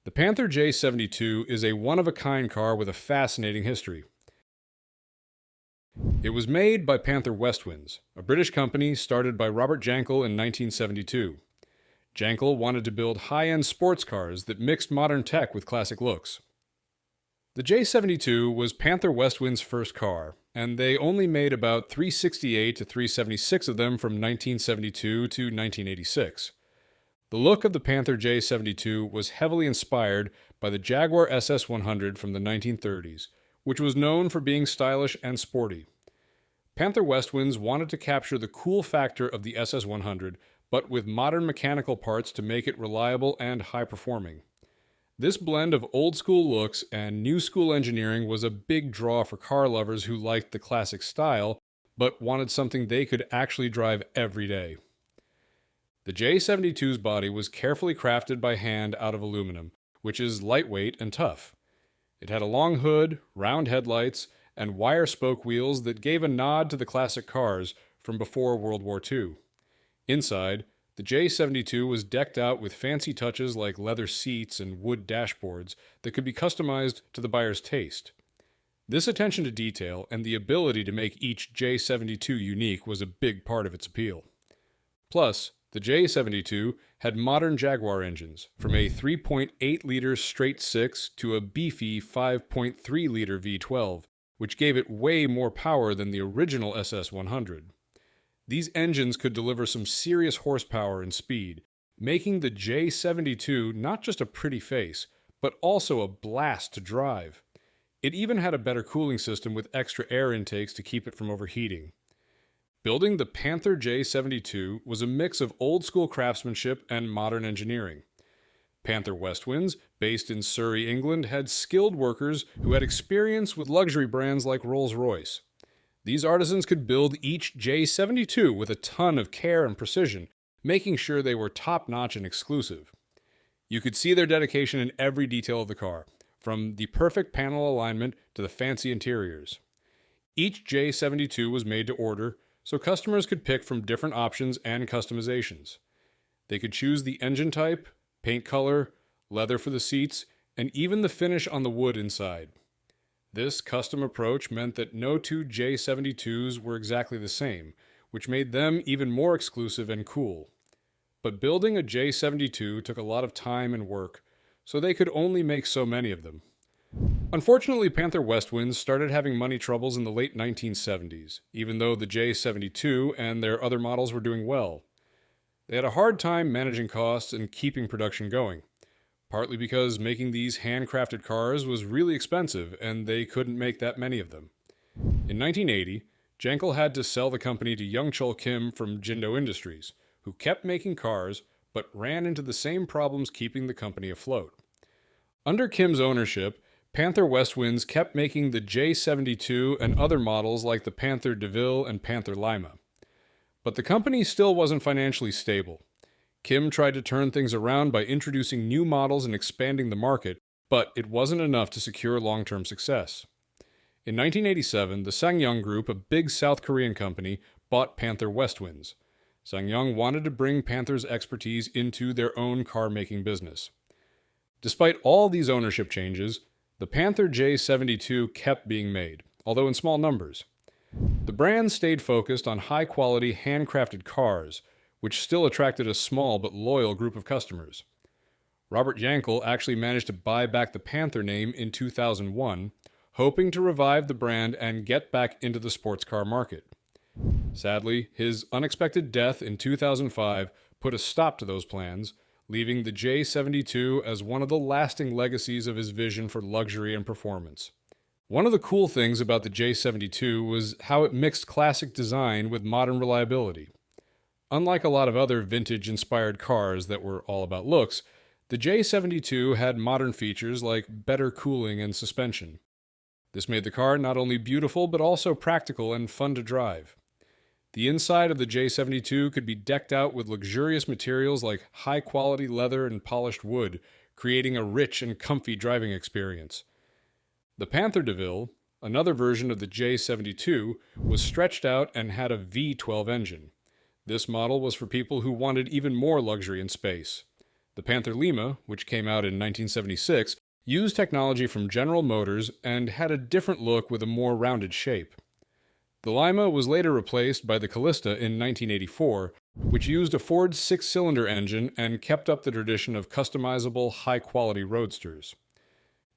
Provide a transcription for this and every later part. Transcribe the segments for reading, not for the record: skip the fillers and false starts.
The Panther J72 is a one-of-a-kind car with a fascinating history. It was made by Panther Westwinds, a British company started by Robert Jankel in 1972. Jankel wanted to build high-end sports cars that mixed modern tech with classic looks. The J72 was Panther Westwinds' first car, and they only made about 368 to 376 of them from 1972 to 1986. The look of the Panther J72 was heavily inspired by the Jaguar SS100 from the 1930s, which was known for being stylish and sporty. Panther Westwinds wanted to capture the cool factor of the SS100, but with modern mechanical parts to make it reliable and high-performing. This blend of old-school looks and new-school engineering was a big draw for car lovers who liked the classic style, but wanted something they could actually drive every day. The J72's body was carefully crafted by hand out of aluminum, which is lightweight and tough. It had a long hood, round headlights, and wire spoke wheels that gave a nod to the classic cars from before World War II. Inside, the J72 was decked out with fancy touches like leather seats and wood dashboards that could be customized to the buyer's taste. This attention to detail and the ability to make each J72 unique was a big part of its appeal. Plus, the J72 had modern Jaguar engines, from a 3.8-liter straight-six to a beefy 5.3-liter V12, which gave it way more power than the original SS100. These engines could deliver some serious horsepower and speed, making the J72 not just a pretty face, but also a blast to drive. It even had a better cooling system with extra air intakes to keep it from overheating. Building the Panther J72 was a mix of old-school craftsmanship and modern engineering. Panther Westwinds, based in Surrey, England, had skilled workers who had experience with luxury brands like Rolls-Royce. These artisans could build each J72 with a ton of care and precision, making sure they were top-notch and exclusive. You could see their dedication in every detail of the car, from the perfect panel alignment to the fancy interiors. Each J72 was made to order, so customers could pick from different options and customizations. They could choose the engine type, paint color, leather for the seats, and even the finish on the wood inside. This custom approach meant that no two J72s were exactly the same, which made them even more exclusive and cool. But building a J72 took a lot of time and work, so they could only make so many of them. Unfortunately, Panther Westwinds started having money troubles in the late 1970s, even though the J72 and their other models were doing well. They had a hard time managing costs and keeping production going, partly because making these handcrafted cars was really expensive and they couldn't make that many of them. In 1980, Jankel had to sell the company to Young Chol Kim from Jindo Industries, who kept making cars but ran into the same problems keeping the company afloat. Under Kim's ownership, Panther Westwinds kept making the J72 and other models like the Panther DeVille and Panther Lima. But the company still wasn't financially stable. Kim tried to turn things around by introducing new models and expanding the market, but it wasn't enough to secure long-term success. In 1987, the SsangYong Group, a big South Korean company, bought Panther Westwinds. SsangYong wanted to bring Panther's expertise into their own car-making business. Despite all these ownership changes, the Panther J72 kept being made, although in small numbers. The brand stayed focused on high-quality, handcrafted cars, which still attracted a small but loyal group of customers. Robert Jankel actually managed to buy back the Panther name in 2001, hoping to revive the brand and get back into the sports car market. Sadly, his unexpected death in 2005 put a stop to those plans, leaving the J72 as one of the lasting legacies of his vision for luxury and performance. One of the cool things about the J72 was how it mixed classic design with modern reliability. Unlike a lot of other vintage-inspired cars that were all about looks, the J72 had modern features like better cooling and suspension. This made the car not only beautiful but also practical and fun to drive. The inside of the J72 could be decked out with luxurious materials like high-quality leather and polished wood, creating a rich and comfy driving experience. The Panther DeVille, another version of the J72, was stretched out and had a V12 engine. This model was for people who wanted even more luxury and space. The Panther Lima, which came out in 1976, used technology from General Motors and had a different look with a more rounded shape. The Lima was later replaced by the Callista in 1984, which used a Ford six-cylinder engine and kept up the tradition of customizable, high-quality roadsters.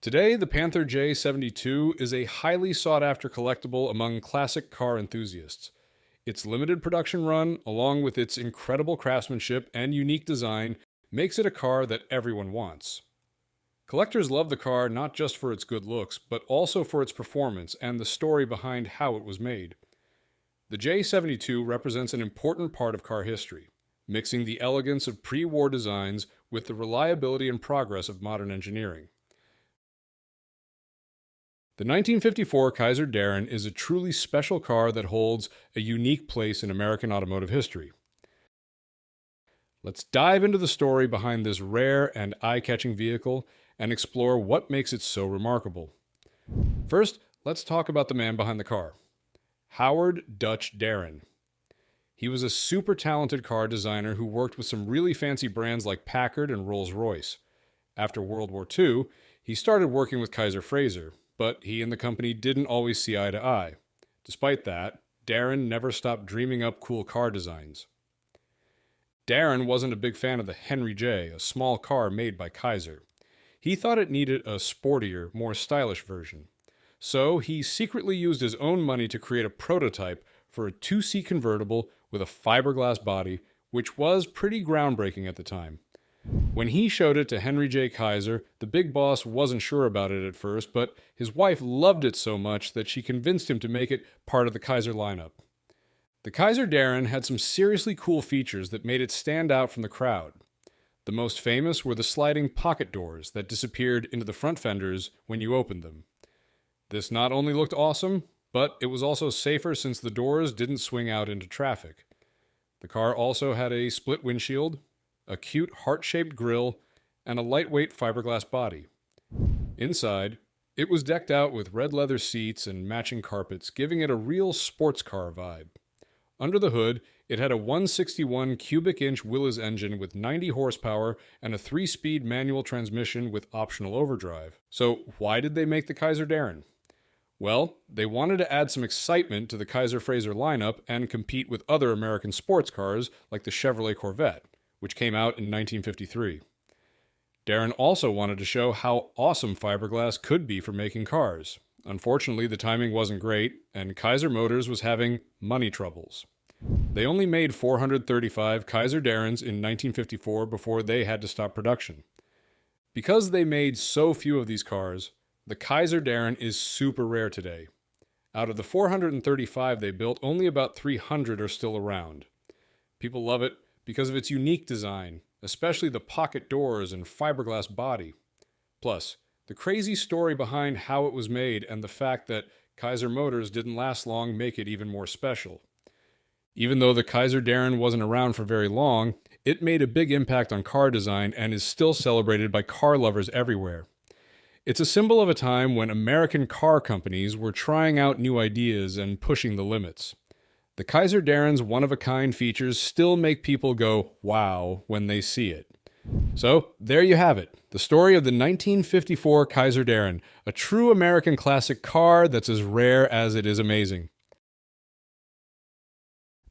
Today, the Panther J72 is a highly sought-after collectible among classic car enthusiasts. Its limited production run, along with its incredible craftsmanship and unique design, makes it a car that everyone wants. Collectors love the car not just for its good looks, but also for its performance and the story behind how it was made. The J72 represents an important part of car history, mixing the elegance of pre-war designs with the reliability and progress of modern engineering. The 1954 Kaiser Darren is a truly special car that holds a unique place in American automotive history. Let's dive into the story behind this rare and eye-catching vehicle and explore what makes it so remarkable. First, let's talk about the man behind the car, Howard "Dutch" Darren. He was a super talented car designer who worked with some really fancy brands like Packard and Rolls-Royce. After World War II, he started working with Kaiser Frazer, but he and the company didn't always see eye to eye. Despite that, Darren never stopped dreaming up cool car designs. Darren wasn't a big fan of the Henry J, a small car made by Kaiser. He thought it needed a sportier, more stylish version. So he secretly used his own money to create a prototype for a two-seat convertible with a fiberglass body, which was pretty groundbreaking at the time. When he showed it to Henry J. Kaiser, the big boss wasn't sure about it at first, but his wife loved it so much that she convinced him to make it part of the Kaiser lineup. The Kaiser Darren had some seriously cool features that made it stand out from the crowd. The most famous were the sliding pocket doors that disappeared into the front fenders when you opened them. This not only looked awesome, but it was also safer since the doors didn't swing out into traffic. The car also had a split windshield, a cute heart-shaped grille, and a lightweight fiberglass body. Inside, it was decked out with red leather seats and matching carpets, giving it a real sports car vibe. Under the hood, it had a 161 cubic inch Willys engine with 90 horsepower and a 3-speed manual transmission with optional overdrive. So why did they make the Kaiser Darren? Well, they wanted to add some excitement to the Kaiser Frazer lineup and compete with other American sports cars like the Chevrolet Corvette, which came out in 1953. Darren also wanted to show how awesome fiberglass could be for making cars. Unfortunately, the timing wasn't great, and Kaiser Motors was having money troubles. They only made 435 Kaiser Darrens in 1954 before they had to stop production. Because they made so few of these cars, the Kaiser Darren is super rare today. Out of the 435 they built, only about 300 are still around. People love it because of its unique design, especially the pocket doors and fiberglass body. Plus, the crazy story behind how it was made and the fact that Kaiser Motors didn't last long make it even more special. Even though the Kaiser Darren wasn't around for very long, it made a big impact on car design and is still celebrated by car lovers everywhere. It's a symbol of a time when American car companies were trying out new ideas and pushing the limits. The Kaiser Darren's one-of-a-kind features still make people go, wow, when they see it. So, there you have it, the story of the 1954 Kaiser Darren, a true American classic car that's as rare as it is amazing.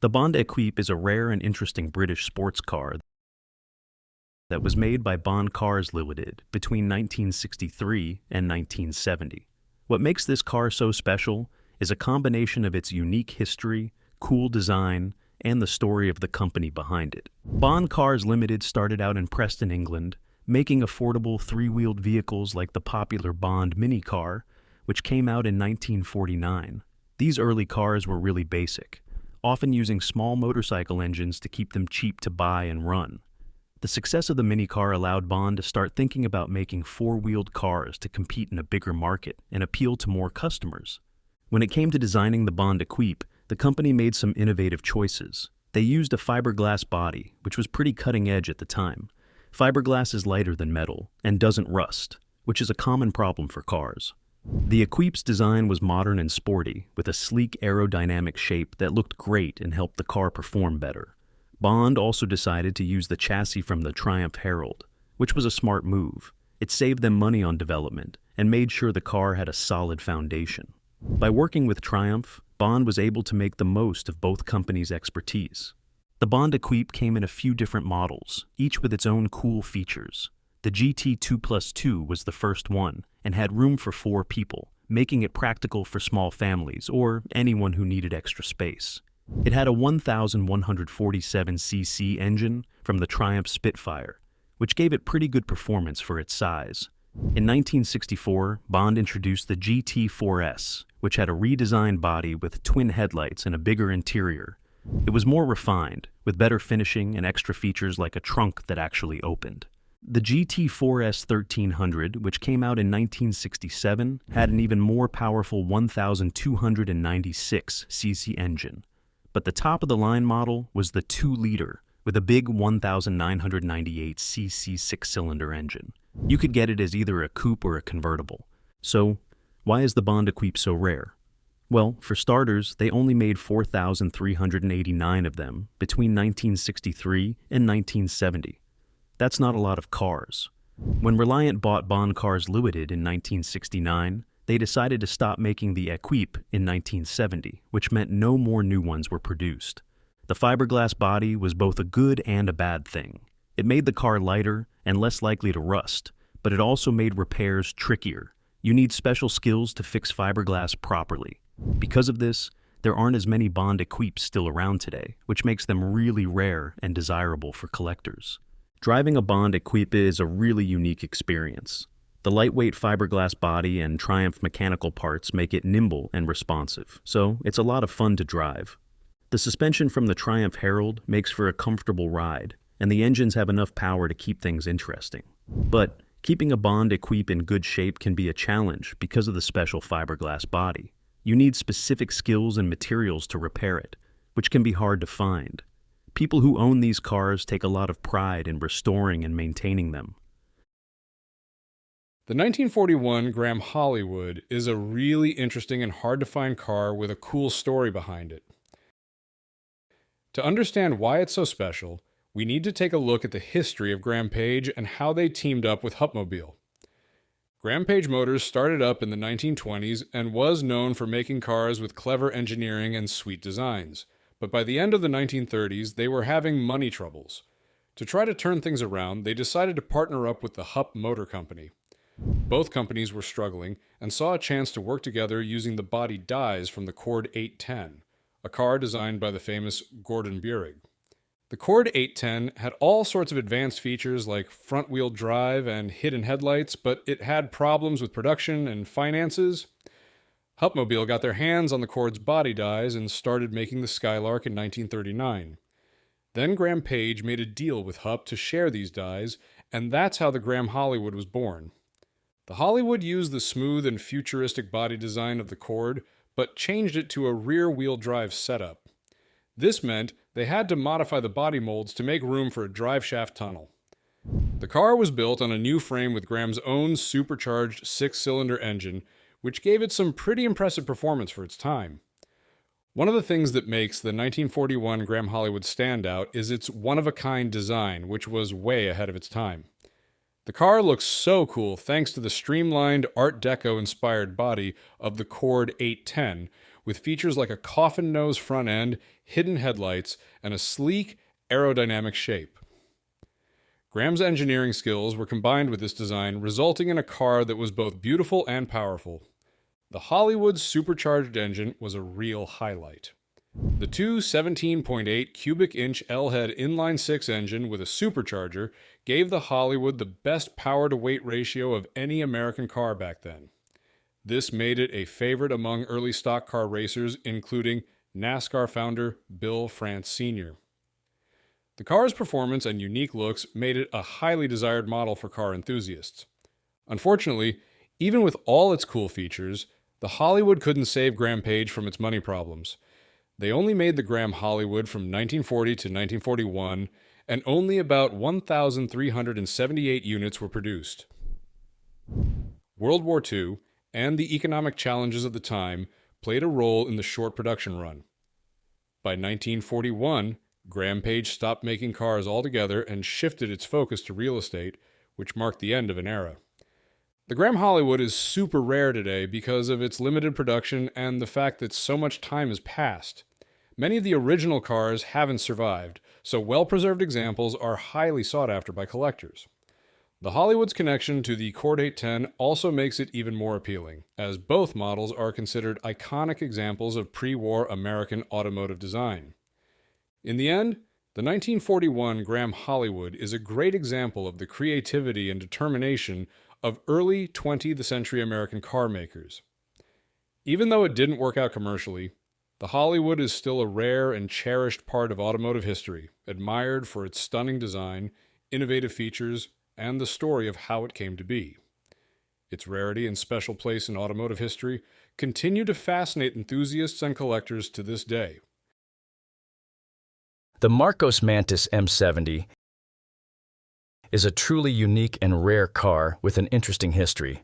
The Bond Equipe is a rare and interesting British sports car that was made by Bond Cars Limited between 1963 and 1970. What makes this car so special is a combination of its unique history, cool design, and the story of the company behind it. Bond Cars Limited started out in Preston, England, making affordable three-wheeled vehicles like the popular Bond mini car, which came out in 1949. These early cars were really basic, often using small motorcycle engines to keep them cheap to buy and run. The success of the mini car allowed Bond to start thinking about making four-wheeled cars to compete in a bigger market and appeal to more customers. When it came to designing the Bond Equipe, the company made some innovative choices. They used a fiberglass body, which was pretty cutting edge at the time. Fiberglass is lighter than metal and doesn't rust, which is a common problem for cars. The Equipe's design was modern and sporty, with a sleek aerodynamic shape that looked great and helped the car perform better. Bond also decided to use the chassis from the Triumph Herald, which was a smart move. It saved them money on development and made sure the car had a solid foundation. By working with Triumph, Bond was able to make the most of both companies' expertise. The Bond Equipe came in a few different models, each with its own cool features. The GT 2+2 was the first one and had room for 4 people, making it practical for small families or anyone who needed extra space. It had a 1,147cc engine from the Triumph Spitfire, which gave it pretty good performance for its size. In 1964, Bond introduced the GT4S, which had a redesigned body with twin headlights and a bigger interior. It was more refined, with better finishing and extra features like a trunk that actually opened. The GT4S 1300, which came out in 1967, had an even more powerful 1,296cc engine. But the top-of-the-line model was the 2-liter, with a big 1,998cc 6-cylinder engine. You could get it as either a coupe or a convertible. So, why is the Bond Equipe so rare? Well, for starters, they only made 4,389 of them between 1963 and 1970. That's not a lot of cars. When Reliant bought Bond Cars Limited in 1969, they decided to stop making the Equipe in 1970, which meant no more new ones were produced. The fiberglass body was both a good and a bad thing. It made the car lighter and less likely to rust, but it also made repairs trickier. You need special skills to fix fiberglass properly. Because of this, there aren't as many Bond Equipes still around today, which makes them really rare and desirable for collectors. Driving a Bond Equipe is a really unique experience. The lightweight fiberglass body and Triumph mechanical parts make it nimble and responsive, so it's a lot of fun to drive. The suspension from the Triumph Herald makes for a comfortable ride, and the engines have enough power to keep things interesting. But keeping a Bond Equipe in good shape can be a challenge because of the special fiberglass body. You need specific skills and materials to repair it, which can be hard to find. People who own these cars take a lot of pride in restoring and maintaining them. The 1941 Graham Hollywood is a really interesting and hard-to-find car with a cool story behind it. To understand why it's so special, we need to take a look at the history of Graham Page and how they teamed up with Hupmobile. Graham Page Motors started up in the 1920s and was known for making cars with clever engineering and sweet designs. But by the end of the 1930s, they were having money troubles. To try to turn things around, they decided to partner up with the Hupp Motor Company. Both companies were struggling and saw a chance to work together using the body dies from the Cord 810, a car designed by the famous Gordon Burig. The Cord 810 had all sorts of advanced features like front-wheel drive and hidden headlights, but it had problems with production and finances. Hupmobile got their hands on the Cord's body dies and started making the Skylark in 1939. Then Graham Page made a deal with Hupp to share these dies, and that's how the Graham Hollywood was born. The Hollywood used the smooth and futuristic body design of the Cord, but changed it to a rear-wheel drive setup. This meant they had to modify the body molds to make room for a driveshaft tunnel. The car was built on a new frame with Graham's own supercharged 6-cylinder engine, which gave it some pretty impressive performance for its time. One of the things that makes the 1941 Graham Hollywood stand out is its one-of-a-kind design, which was way ahead of its time. The car looks so cool thanks to the streamlined Art Deco-inspired body of the Cord 810, with features like a coffin nose front end, hidden headlights, and a sleek, aerodynamic shape. Graham's engineering skills were combined with this design, resulting in a car that was both beautiful and powerful. The Hollywood's supercharged engine was a real highlight. The 17.8 cubic inch L-head inline-6 engine with a supercharger gave the Hollywood the best power-to-weight ratio of any American car back then. This made it a favorite among early stock car racers, including NASCAR founder Bill France Sr. The car's performance and unique looks made it a highly desired model for car enthusiasts. Unfortunately, even with all its cool features, the Hollywood couldn't save Graham Page from its money problems. They only made the Graham Hollywood from 1940 to 1941, and only about 1,378 units were produced. World War II and the economic challenges of the time played a role in the short production run. By 1941, Graham Page stopped making cars altogether and shifted its focus to real estate, which marked the end of an era. The Graham Hollywood is super rare today because of its limited production and the fact that so much time has passed. Many of the original cars haven't survived, so well-preserved examples are highly sought after by collectors. The Hollywood's connection to the Cord 810 also makes it even more appealing, as both models are considered iconic examples of pre-war American automotive design. In the end, the 1941 Graham Hollywood is a great example of the creativity and determination of early 20th century American car makers. Even though it didn't work out commercially, the Hollywood is still a rare and cherished part of automotive history, admired for its stunning design, innovative features, and the story of how it came to be. Its rarity and special place in automotive history continue to fascinate enthusiasts and collectors to this day. The Marcos Mantis M70 is a truly unique and rare car with an interesting history.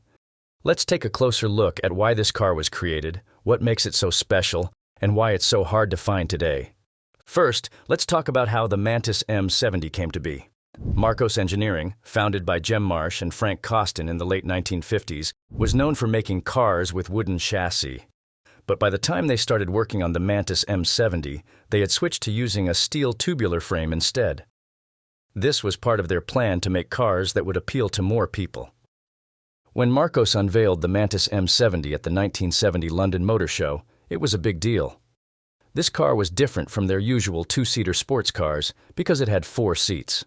Let's take a closer look at why this car was created, what makes it so special, and why it's so hard to find today. First, let's talk about how the Mantis M70 came to be. Marcos Engineering, founded by Jem Marsh and Frank Costin in the late 1950s, was known for making cars with wooden chassis. But by the time they started working on the Mantis M70, they had switched to using a steel tubular frame instead. This was part of their plan to make cars that would appeal to more people. When Marcos unveiled the Mantis M70 at the 1970 London Motor Show, it was a big deal. This car was different from their usual two-seater sports cars because it had 4 seats.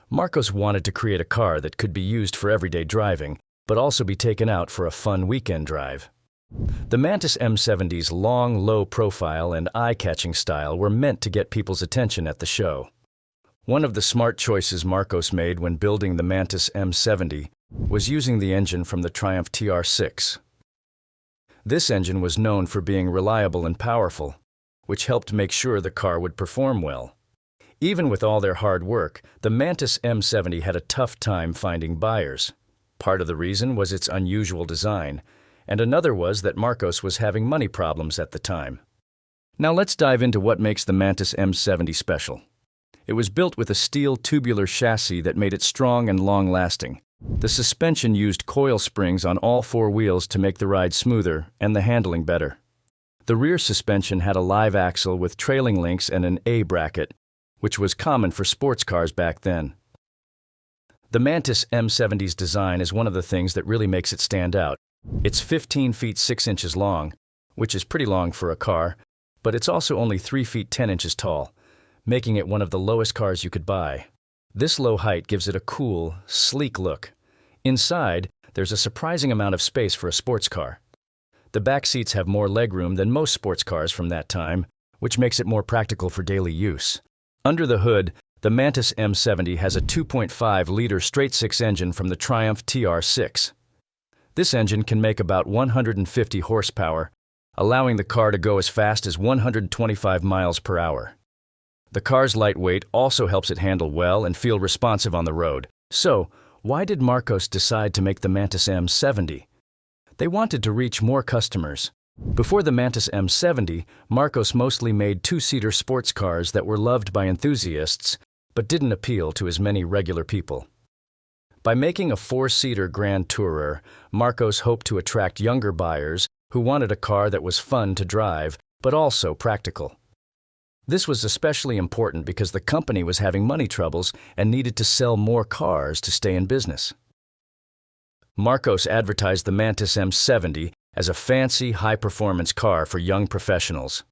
Marcos wanted to create a car that could be used for everyday driving, but also be taken out for a fun weekend drive. The Mantis M70's long, low profile and eye-catching style were meant to get people's attention at the show. One of the smart choices Marcos made when building the Mantis M70 was using the engine from the Triumph TR6. This engine was known for being reliable and powerful, which helped make sure the car would perform well. Even with all their hard work, the Mantis M70 had a tough time finding buyers. Part of the reason was its unusual design, and another was that Marcos was having money problems at the time. Now let's dive into what makes the Mantis M70 special. It was built with a steel tubular chassis that made it strong and long-lasting. The suspension used coil springs on all 4 wheels to make the ride smoother and the handling better. The rear suspension had a live axle with trailing links and an A bracket, which was common for sports cars back then. The Mantis M70's design is one of the things that really makes it stand out. It's 15 feet 6 inches long, which is pretty long for a car, but it's also only 3 feet 10 inches tall, making it one of the lowest cars you could buy. This low height gives it a cool, sleek look. Inside, there's a surprising amount of space for a sports car. The back seats have more legroom than most sports cars from that time, which makes it more practical for daily use. Under the hood, the Mantis M70 has a 2.5-liter straight-six engine from the Triumph TR6. This engine can make about 150 horsepower, allowing the car to go as fast as 125 miles per hour. The car's lightweight also helps it handle well and feel responsive on the road. So, why did Marcos decide to make the Mantis M70? They wanted to reach more customers. Before the Mantis M70, Marcos mostly made two-seater sports cars that were loved by enthusiasts, but didn't appeal to as many regular people. By making a four-seater Grand Tourer, Marcos hoped to attract younger buyers who wanted a car that was fun to drive, but also practical. This was especially important because the company was having money troubles and needed to sell more cars to stay in business. Marcos advertised the Mantis M70 as a fancy, high-performance car for young professionals.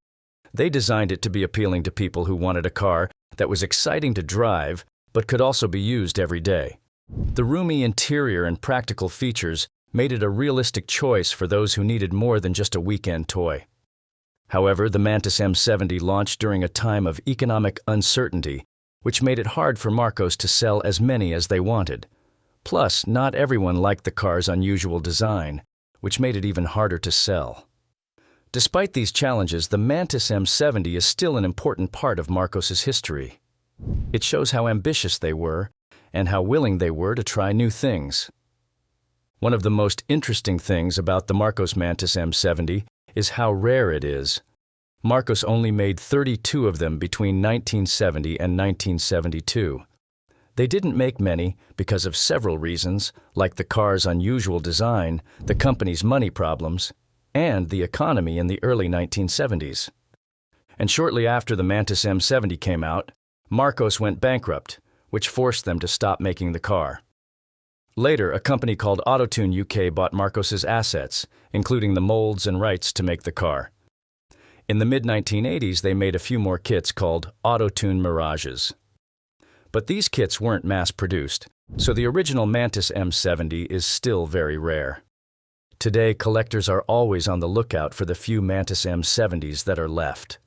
They designed it to be appealing to people who wanted a car that was exciting to drive, but could also be used every day. The roomy interior and practical features made it a realistic choice for those who needed more than just a weekend toy. However, the Mantis M70 launched during a time of economic uncertainty, which made it hard for Marcos to sell as many as they wanted. Plus, not everyone liked the car's unusual design, which made it even harder to sell. Despite these challenges, the Mantis M70 is still an important part of Marcos's history. It shows how ambitious they were and how willing they were to try new things. One of the most interesting things about the Marcos Mantis M70 is how rare it is. Marcos only made 32 of them between 1970 and 1972. They didn't make many because of several reasons, like the car's unusual design, the company's money problems, and the economy in the early 1970s. And shortly after the Mantis M70 came out, Marcos went bankrupt, which forced them to stop making the car. Later, a company called Autotune UK bought Marcos's assets, including the molds and rights to make the car. In the mid-1980s, they made a few more kits called Autotune Mirages. But these kits weren't mass-produced, so the original Mantis M70 is still very rare. Today, collectors are always on the lookout for the few Mantis M70s that are left.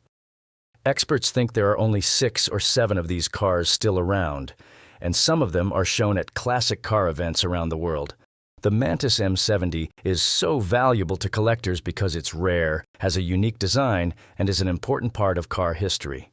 Experts think there are only 6 or 7 of these cars still around, and some of them are shown at classic car events around the world. The Mantis M70 is so valuable to collectors because it's rare, has a unique design, and is an important part of car history.